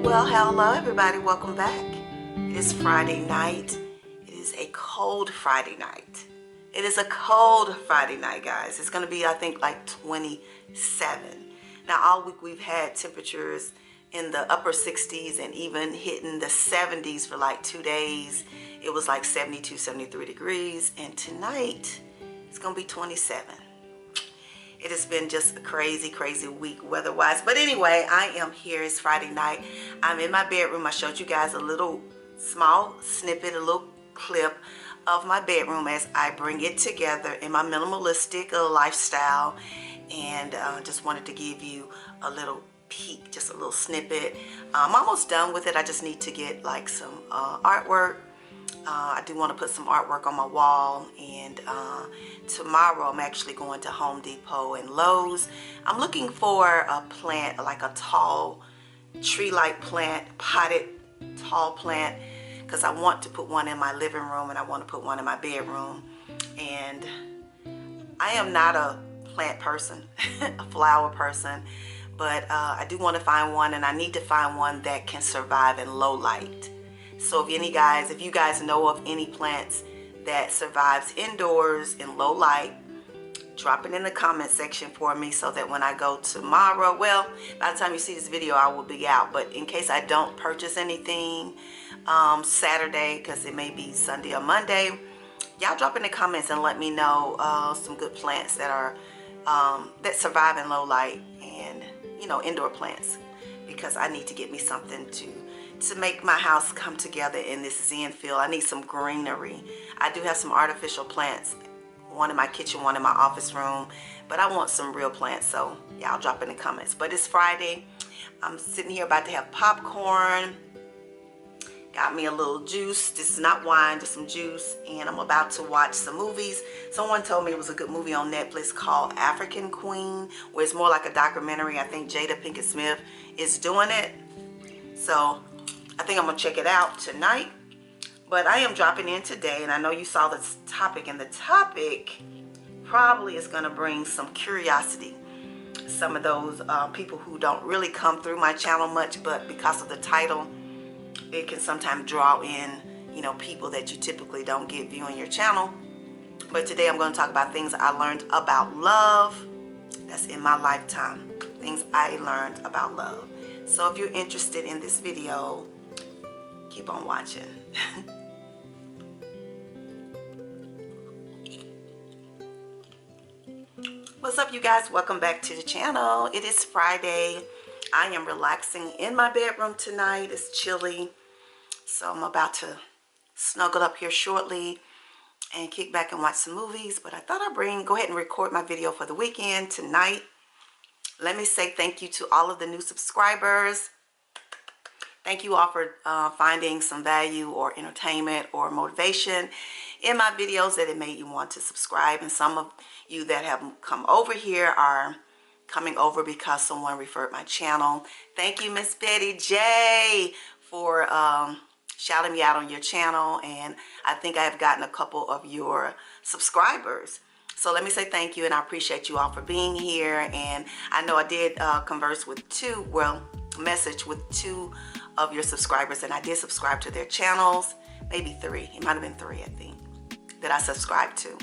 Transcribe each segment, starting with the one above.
Well, hello everybody, welcome back. It is Friday night. It is a cold Friday night. It is a cold Friday night, guys. It's going to be, I think, like 27. Now, all week we've had temperatures in the upper 60s and even hitting the 70s for like 2 days. It was like 72, 73 degrees. And tonight, it's going to be 27. It has been just a crazy, crazy week weather-wise. But anyway, I am here. It's Friday night. I'm in my bedroom. I showed you guys a little small snippet, a little clip of my bedroom as I bring it together in my minimalistic lifestyle. And just wanted to give you a little peek, just a little snippet. I'm almost done with it. I just need to get like some artwork. I do want to put some artwork on my wall, and tomorrow I'm actually going to Home Depot and Lowe's. I'm looking for a plant, like a tall tree-like plant, potted tall plant, because I want to put one in my living room and I want to put one in my bedroom. And I am not a plant person, a flower person, but I do want to find one, and I need to find one that can survive in low light. So if you guys know of any plants that survives indoors in low light, drop it in the comment section for me so that when I go tomorrow, well, by the time you see this video, I will be out. But in case I don't purchase anything Saturday, because it may be Sunday or Monday, y'all drop in the comments and let me know some good plants that are that survive in low light, and indoor plants, because I need to get me something to make my house come together in this zen feel. I need some greenery. I do have some artificial plants, one in my kitchen, one in my office room, but I want some real plants. So y'all drop in the comments. But it's Friday. I'm sitting here about to have popcorn. Got me a little juice. This is not wine, just some juice. And I'm about to watch some movies. Someone told me it was a good movie on Netflix called African Queen, where it's more like a documentary. I think Jada Pinkett Smith is doing it. So I think I'm going to check it out tonight. But I am dropping in today, and I know you saw this topic, and the topic probably is going to bring some curiosity. Some of those people who don't really come through my channel much, but because of the title, it can sometimes draw in, people that you typically don't get viewing your channel. But today I'm going to talk about things I learned about love that's in my lifetime. Things I learned about love. So if you're interested in this video, keep on watching. What's up, you guys? Welcome back to the channel. It is Friday. I am relaxing in my bedroom tonight. It's chilly, so I'm about to snuggle up here shortly and kick back and watch some movies. But I thought I'd go ahead and record my video for the weekend tonight. Let me say thank you to all of the new subscribers. Thank you all for finding some value or entertainment or motivation in my videos that it made you want to subscribe. And some of you that have come over here are coming over because someone referred my channel. Thank you, Miss Betty J, for shouting me out on your channel. And I think I have gotten a couple of your subscribers. So let me say thank you, and I appreciate you all for being here. And I know I did message with two of your subscribers, and I did subscribe to their channels, maybe 3. It might have been 3, I think, that I subscribed to.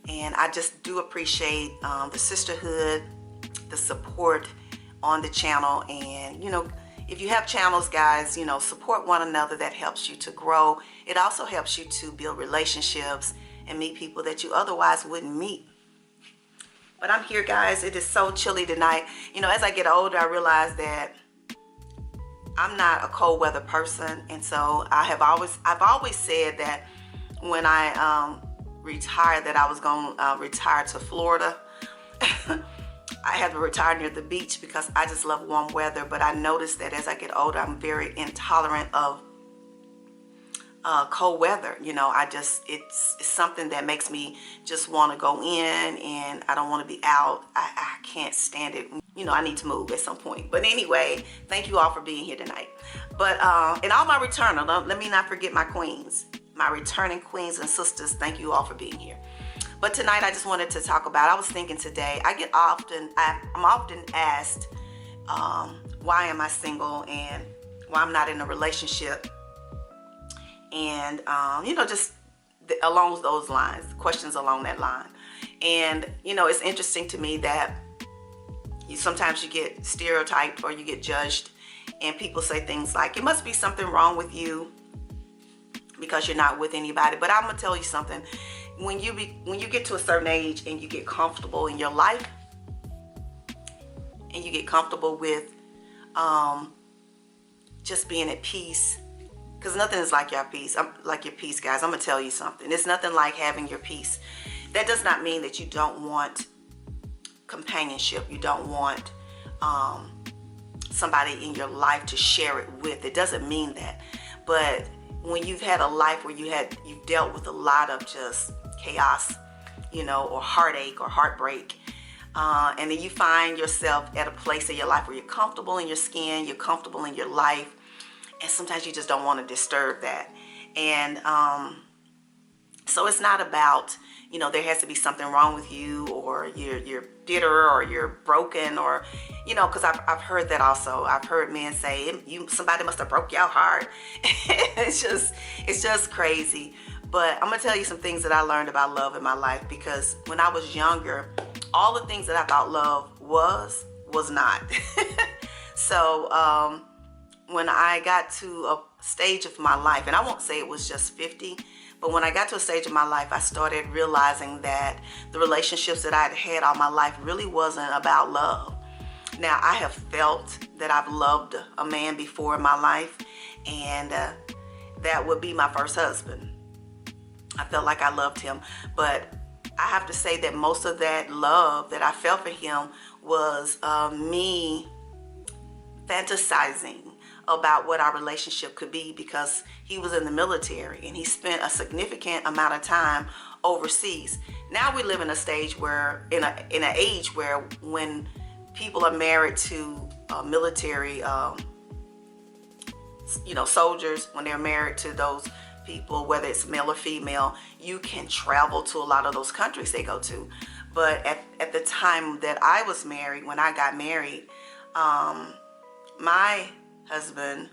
And I just do appreciate the sisterhood, the support on the channel. And if you have channels, guys, support one another. That helps you to grow. It also helps you to build relationships and meet people that you otherwise wouldn't meet. But I'm here, guys. It is so chilly tonight. As I get older, I realize that I'm not a cold weather person, and so I've always said that when I retired, that I was going to retire to Florida. I had to retire near the beach because I just love warm weather. But I noticed that as I get older, I'm very intolerant of cold weather. It's something that makes me just want to go in, and I don't want to be out. I can't stand it. I need to move at some point. But anyway, thank you all for being here tonight. But and all my returners, let me not forget my queens, my returning queens and sisters. Thank you all for being here. But tonight I just wanted to talk about, I was thinking today, I'm often asked, why am I single and why I'm not in a relationship. And, just along those lines, questions along that line. And, it's interesting to me that sometimes you get stereotyped or you get judged, and people say things like, it must be something wrong with you because you're not with anybody. But I'm going to tell you something. When you get to a certain age and you get comfortable in your life, and you get comfortable with just being at peace, because nothing is like your peace. Like your peace, guys. I'm gonna tell you something. It's nothing like having your peace. That does not mean that you don't want companionship. You don't want somebody in your life to share it with. It doesn't mean that. But when you've had a life where you've dealt with a lot of just chaos, or heartache or heartbreak, and then you find yourself at a place in your life where you're comfortable in your skin, you're comfortable in your life, and sometimes you just don't want to disturb that. And so it's not about, there has to be something wrong with you, or you're bitter, or you're broken, or, because I've heard that also. I've heard men say, somebody must have broke your heart. It's just crazy. But I'm going to tell you some things that I learned about love in my life, because when I was younger, all the things that I thought love was not. So when I got to a stage of my life, and I won't say it was just 50, but when I got to a stage of my life, I started realizing that the relationships that I had all my life really wasn't about love. Now, I have felt that I've loved a man before in my life, and that would be my first husband. I felt like I loved him, but I have to say that most of that love that I felt for him was me fantasizing about what our relationship could be, because he was in the military and he spent a significant amount of time overseas. Now we live in a stage where, in an age where, when people are married to military, soldiers, when they're married to those people, whether it's male or female, you can travel to a lot of those countries they go to. But at the time that I was married, when I got married, my husband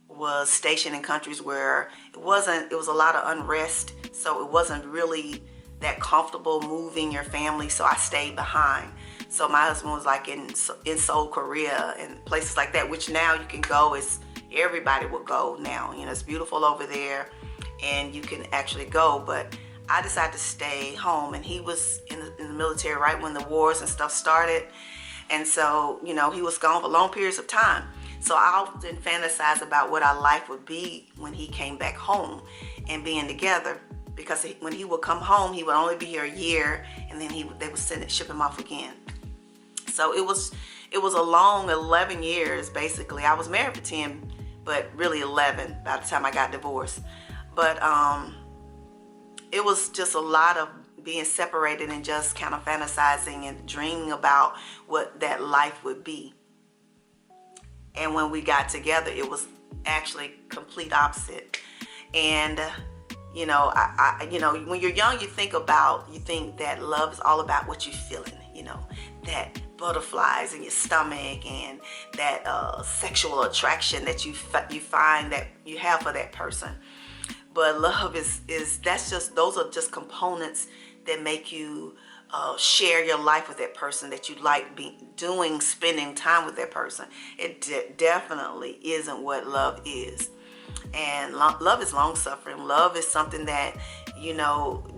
was stationed in countries where it was a lot of unrest, so it wasn't really that comfortable moving your family, so I stayed behind. So my husband was like in Seoul, Korea, and places like that, which now you can go. Everybody will go now. It's beautiful over there, and you can actually go. But I decided to stay home, and he was in the military right when the wars and stuff started, and so he was gone for long periods of time. So I often fantasize about what our life would be when he came back home and being together, because when he would come home, he would only be here a year, and then they would ship him off again. So it was a long 11 years basically. I was married for 10, but really 11 by the time I got divorced. But it was just a lot of being separated and just kind of fantasizing and dreaming about what that life would be. And when we got together, it was actually complete opposite. And when you're young, you think that love is all about what you're feeling, that butterflies in your stomach, and that sexual attraction that you find that you have for that person. But love those are just components that make you share your life with that person, that you like spending time with that person. It definitely isn't what love is. And love is long-suffering. Love is something that,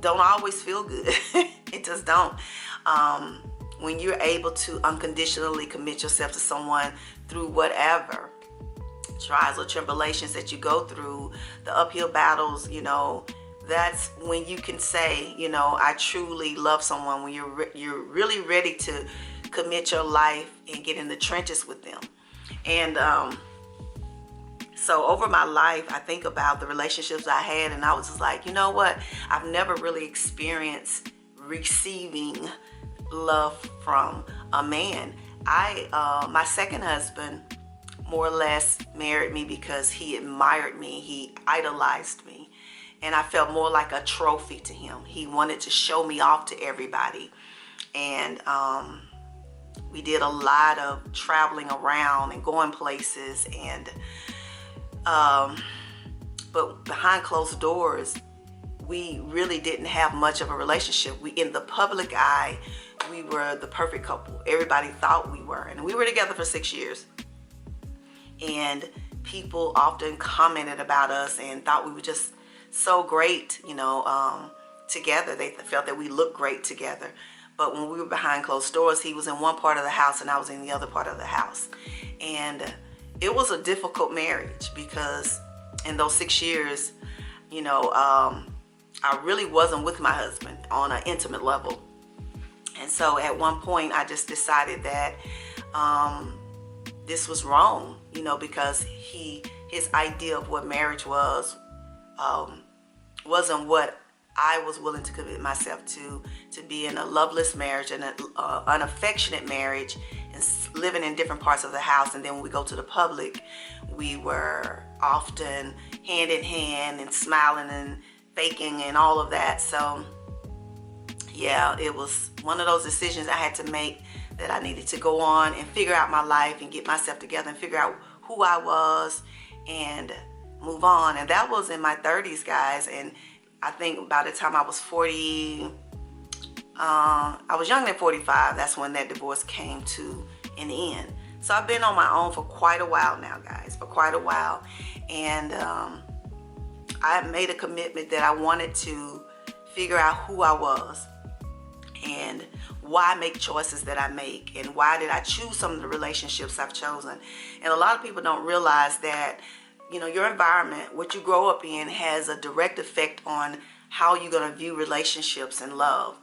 don't always feel good. It just don't. When you're able to unconditionally commit yourself to someone through whatever trials or tribulations that you go through, the uphill battles, that's when you can say, I truly love someone, when you're really ready to commit your life and get in the trenches with them. And so over my life, I think about the relationships I had, and I was just like, what? I've never really experienced receiving love from a man. My second husband more or less married me because he admired me. He idolized me. And I felt more like a trophy to him. He wanted to show me off to everybody. And we did a lot of traveling around and going places. And, But behind closed doors, we really didn't have much of a relationship. In the public eye, we were the perfect couple. Everybody thought we were. And we were together for 6 years. And people often commented about us and thought we were just so great, together. They felt that we looked great together. But when we were behind closed doors, he was in one part of the house and I was in the other part of the house. And it was a difficult marriage because in those 6 years, I really wasn't with my husband on an intimate level. And so at one point, I just decided that this was wrong, because his idea of what marriage was wasn't what I was willing to commit myself to be in a loveless marriage and an unaffectionate marriage and living in different parts of the house. And then when we go to the public, we were often hand in hand and smiling and faking and all of that. So yeah, it was one of those decisions I had to make, that I needed to go on and figure out my life and get myself together and figure out who I was and move on. And that was in my 30s, guys. And I think by the time I was 40, I was younger than 45. That's when that divorce came to an end. So I've been on my own for quite a while now, guys, for quite a while. And I made a commitment that I wanted to figure out who I was and why I make choices that I make and why did I choose some of the relationships I've chosen. And a lot of people don't realize that, your environment, what you grow up in, has a direct effect on how you're going to view relationships and love.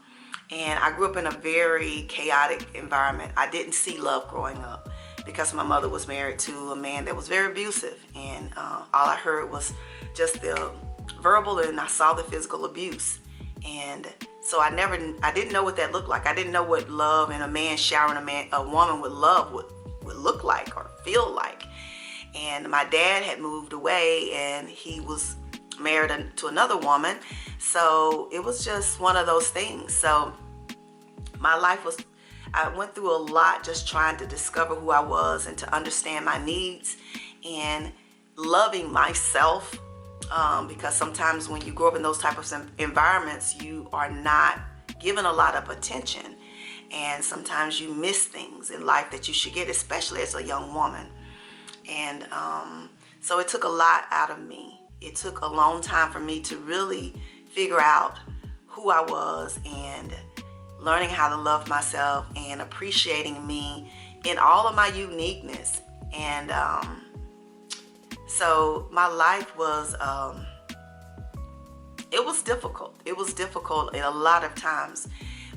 And I grew up in a very chaotic environment. I didn't see love growing up because my mother was married to a man that was very abusive. And all I heard was just the verbal, and I saw the physical abuse. And so I didn't know what that looked like. I didn't know what love and a man showering a woman with love would look like or feel like. And my dad had moved away and he was married to another woman. So it was just one of those things. So my life I went through a lot just trying to discover who I was and to understand my needs and loving myself. Because sometimes when you grow up in those types of environments, you are not given a lot of attention. And sometimes you miss things in life that you should get, especially as a young woman. And so it took a lot out of me. It took a long time for me to really figure out who I was and learning how to love myself and appreciating me in all of my uniqueness. And so my life was, it was difficult. It was difficult in a lot of times,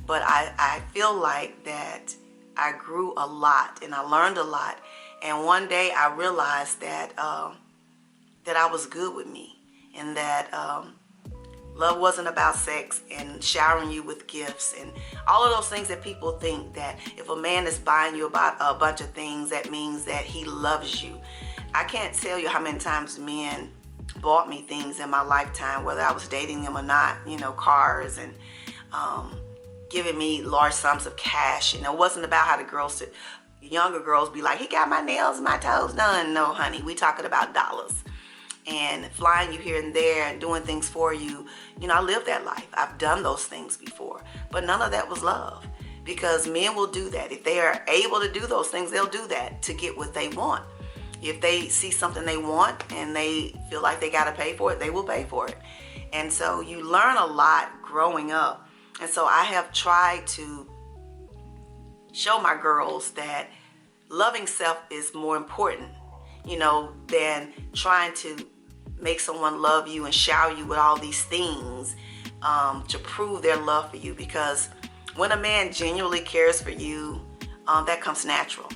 but I feel like that I grew a lot and I learned a lot. And one day I realized that that I was good with me, and that love wasn't about sex and showering you with gifts and all of those things that people think that if a man is buying you about a bunch of things, that means that he loves you. I can't tell you how many times men bought me things in my lifetime, whether I was dating them or not, cars and giving me large sums of cash. It wasn't about how the younger girls be like, he got my nails and my toes done. No, honey, we talking about dollars and flying you here and there and doing things for you. I lived that life. I've done those things before, but none of that was love, because men will do that. If they are able to do those things, they'll do that to get what they want. If they see something they want and they feel like they got to pay for it, they will pay for it. And so you learn a lot growing up. And so I have tried to show my girls that loving self is more important, than trying to make someone love you and shower you with all these things to prove their love for you. Because when a man genuinely cares for you, that comes natural.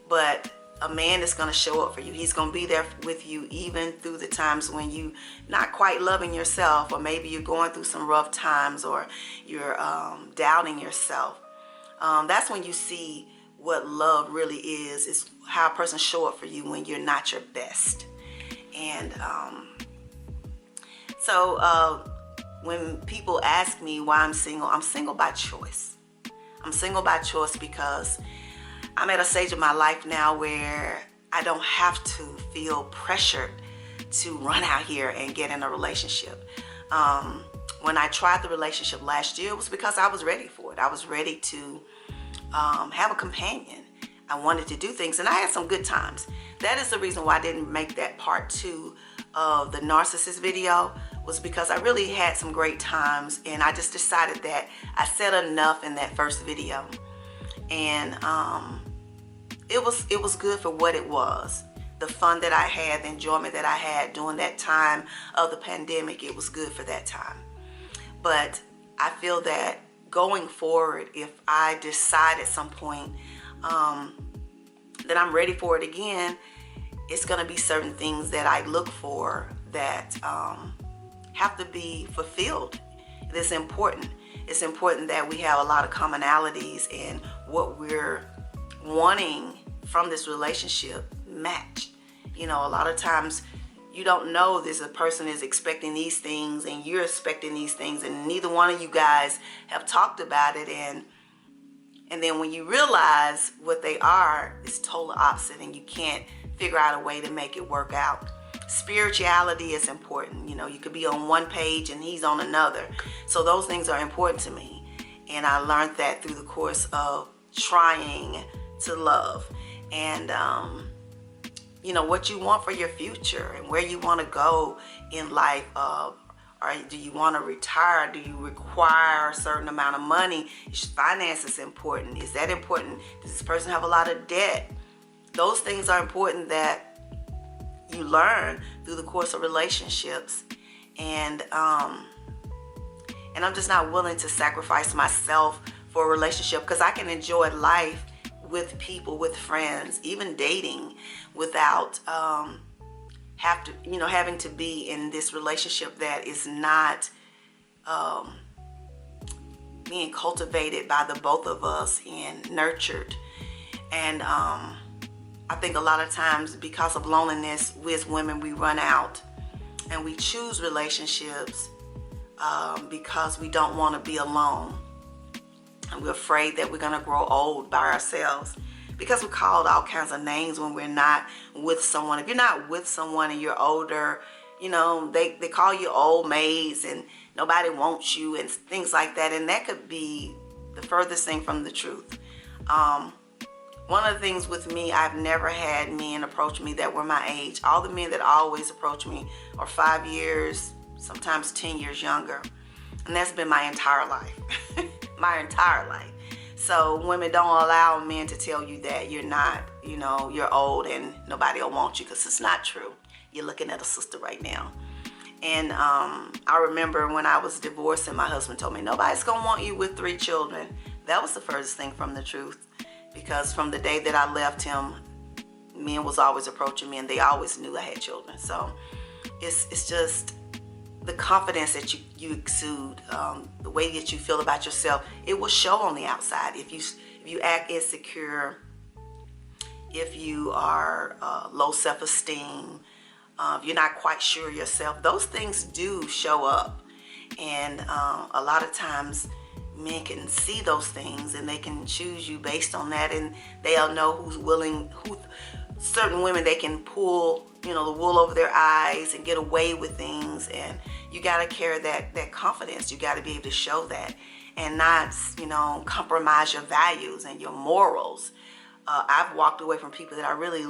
But a man is going to show up for you. He's going to be there with you even through the times when you not quite loving yourself, or maybe you're going through some rough times, or you're doubting yourself. That's when you see what love really is how a person show up for you when you're not your best. And so when people ask me why I'm single by choice. I'm single by choice because I'm at a stage of my life now where I don't have to feel pressured to run out here and get in a relationship. When I tried the relationship last year, it was because I was ready for it. I was ready to have a companion. I wanted to do things, and I had some good times. That is the reason why I didn't make that part 2 of the narcissist video, was because I really had some great times, and I just decided that I said enough in that first video, and it was good for what it was. The fun that I had, the enjoyment that I had during that time of the pandemic, it was good for that time. But I feel that going forward, if I decide at some point that I'm ready for it again, it's going to be certain things that I look for that have to be fulfilled. It's important. It's important that we have a lot of commonalities in what we're wanting from this relationship match. You know, a lot of times you don't know this a person is expecting these things and you're expecting these things, and neither one of you guys have talked about it, and then when you realize what they are, it's total opposite, and you can't figure out a way to make it work out. Spirituality is important. You know, you could be on one page and he's on another. So those things are important to me. And I learned that through the course of trying to love. And, you know, what you want for your future and where you want to go in life. Or do you want to retire? Do you require a certain amount of money? Is finances important? Is that important? Does this person have a lot of debt? Those things are important that you learn through the course of relationships. And I'm just not willing to sacrifice myself for a relationship, because I can enjoy life with people, with friends, even dating, without having to be in this relationship that is not being cultivated by the both of us and nurtured. And I think a lot of times, because of loneliness, we as women, we run out and we choose relationships because we don't want to be alone. And we're afraid that we're going to grow old by ourselves, because we're called all kinds of names when we're not with someone. If you're not with someone and you're older, you know, they call you old maids and nobody wants you and things like that. And that could be the furthest thing from the truth. One of the things with me, I've never had men approach me that were my age. All the men that always approach me are 5 years, sometimes 10 years younger. And that's been my entire life. My entire life. So women, don't allow men to tell you that you're not, you know, you're old and nobody will want you, because it's not true. You're looking at a sister right now. And I remember when I was divorced and my husband told me, nobody's going to want you with 3 children. That was the furthest thing from the truth. Because from the day that I left him, men was always approaching me and they always knew I had children. So it's just the confidence that you exude, the way that you feel about yourself, it will show on the outside. If you act insecure, if you are low self-esteem, if you're not quite sure yourself, those things do show up. And a lot of times men can see those things and they can choose you based on that, and they'll know who's willing, certain women, they can pull, you know, the wool over their eyes and get away with things. And you got to carry that confidence. You got to be able to show that and not, you know, compromise your values and your morals. I've walked away from people that I really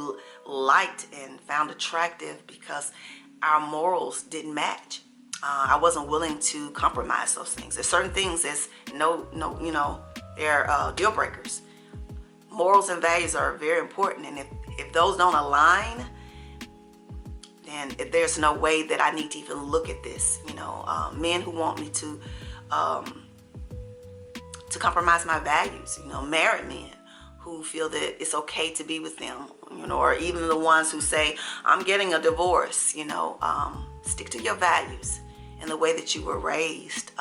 liked and found attractive because our morals didn't match. I wasn't willing to compromise those things. There's certain things that's you know, they're deal breakers. Morals and values are very important, and if those don't align, then there's no way that I need to even look at this. You know, men who want me to compromise my values. You know, married men who feel that it's okay to be with them. You know, or even the ones who say, I'm getting a divorce. You know, stick to your values and the way that you were raised.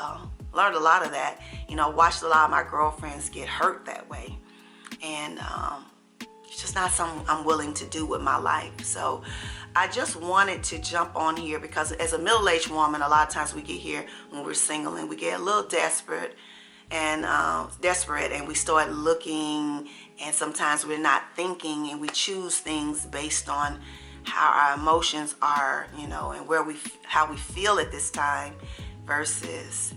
Learned a lot of that. You know, watched a lot of my girlfriends get hurt that way. And it's just not something I'm willing to do with my life. So I just wanted to jump on here because as a middle-aged woman, a lot of times we get here when we're single and we get a little desperate and we start looking And sometimes we're not thinking, and we choose things based on how our emotions are, you know, and how we feel at this time, versus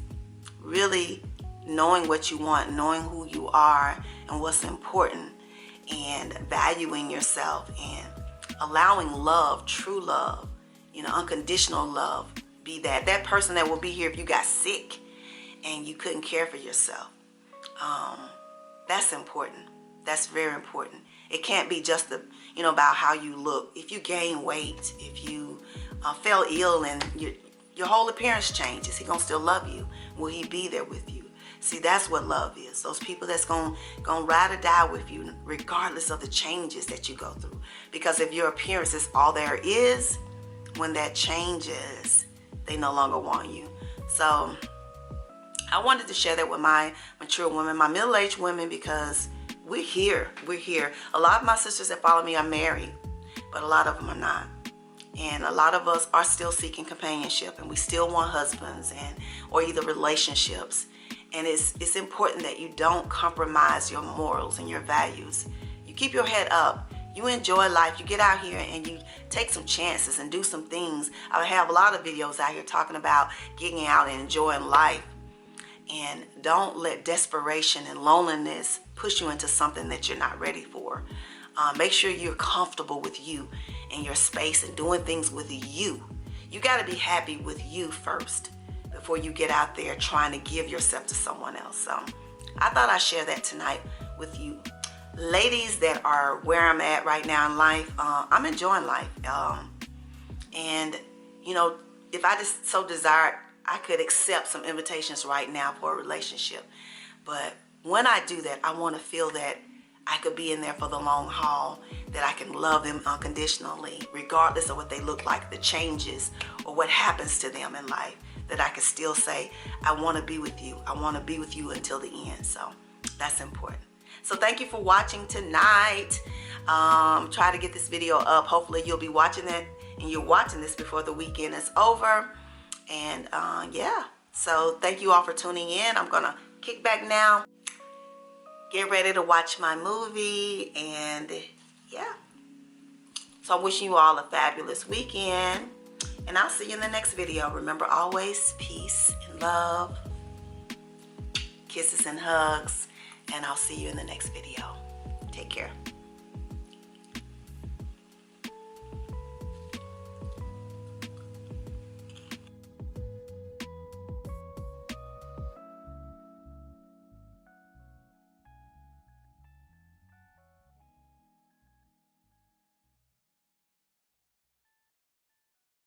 really knowing what you want, knowing who you are and what's important, and valuing yourself and allowing love, true love, you know, unconditional love, be that person that will be here if you got sick and you couldn't care for yourself. That's important. That's very important. It can't be just about how you look. If you gain weight, if you fell ill and your whole appearance changes, he gonna still love you. Will he be there with you? See, that's what love is. Those people that's gonna ride or die with you regardless of the changes that you go through. Because if your appearance is all there is, when that changes, they no longer want you. So I wanted to share that with my mature women, my middle-aged women, because we're here. A lot of my sisters that follow me are married, but a lot of them are not. And a lot of us are still seeking companionship, and we still want husbands or either relationships. And it's important that you don't compromise your morals and your values. You keep your head up. You enjoy life. You get out here and you take some chances and do some things. I have a lot of videos out here talking about getting out and enjoying life. And don't let desperation and loneliness push you into something that you're not ready for. Make sure you're comfortable with you and your space and doing things with you. You got to be happy with you first before you get out there trying to give yourself to someone else. So I thought I'd share that tonight with you. Ladies that are where I'm at right now in life, I'm enjoying life. And, you know, if I just so desired, I could accept some invitations right now for a relationship. But when I do that, I want to feel that I could be in there for the long haul, that I can love them unconditionally, regardless of what they look like, the changes, or what happens to them in life, that I can still say, I want to be with you. I want to be with you until the end. So that's important. So thank you for watching tonight. Try to get this video up. Hopefully you'll be watching it, and you're watching this before the weekend is over. And yeah, so thank you all for tuning in. I'm gonna kick back now, get ready to watch my movie, and yeah. So I'm wishing you all a fabulous weekend, and I'll see you in the next video. Remember, always peace and love, kisses and hugs, and I'll see you in the next video. Take care.